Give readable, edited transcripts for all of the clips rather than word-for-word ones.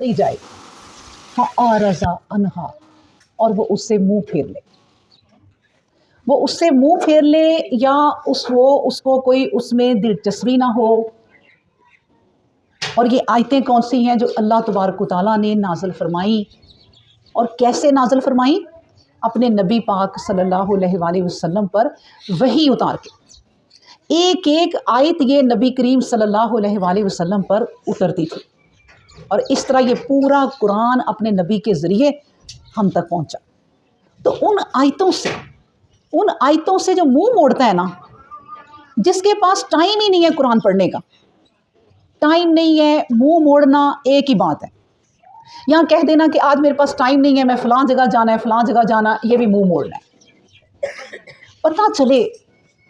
چلی جائے فَأَعْرَضَ عَنْهَا، اور وہ اس سے منہ پھیر لے، وہ اس سے منہ پھیر لے، یا اس کو کوئی اس میں دلچسپی نہ ہو۔ اور یہ آیتیں کون سی ہیں جو اللہ تبارک و تعالیٰ نے نازل فرمائی، اور کیسے نازل فرمائی؟ اپنے نبی پاک صلی اللہ علیہ وآلہ وسلم پر وحی اتار کے، ایک ایک آیت یہ نبی کریم صلی اللہ علیہ وآلہ وسلم پر اترتی تھی، اور اس طرح یہ پورا قرآن اپنے نبی کے ذریعے ہم تک پہنچا۔ تو ان آیتوں سے جو منہ موڑتا ہے نا، جس کے پاس ٹائم ہی نہیں ہے قرآن پڑھنے کا، ٹائم نہیں ہے، منہ موڑنا ایک ہی بات ہے۔ یہاں کہہ دینا کہ آج میرے پاس ٹائم نہیں ہے، میں فلاں جگہ جانا ہے، فلاں جگہ جانا، یہ بھی منہ موڑنا ہے۔ پتہ چلے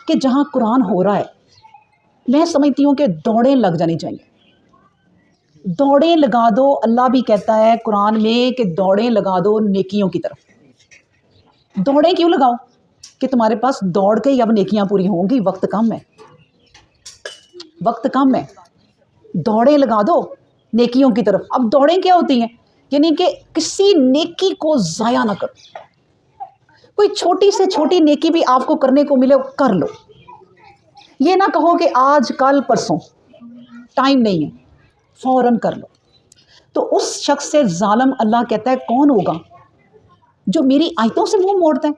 کہ جہاں قرآن ہو رہا ہے، میں سمجھتی ہوں کہ دوڑیں لگ جانی چاہیے، دوڑیں لگا دو۔ اللہ بھی کہتا ہے قرآن میں کہ دوڑیں لگا دو نیکیوں کی طرف۔ دوڑیں کیوں لگاؤ؟ کہ تمہارے پاس دوڑ کے ہی اب نیکیاں پوری ہوں گی، وقت کم ہے، وقت کم ہے، دوڑیں لگا دو نیکیوں کی طرف۔ اب دوڑیں کیا ہوتی ہیں؟ یعنی کہ کسی نیکی کو ضائع نہ کرو، کوئی چھوٹی سے چھوٹی نیکی بھی آپ کو کرنے کو ملے کر لو، یہ نہ کہو کہ آج کل پرسوں، ٹائم نہیں ہے، فوراً کر لو۔ تو اس شخص سے ظالم اللہ کہتا ہے کون ہوگا جو میری آیتوں سے منہ موڑتا ہے،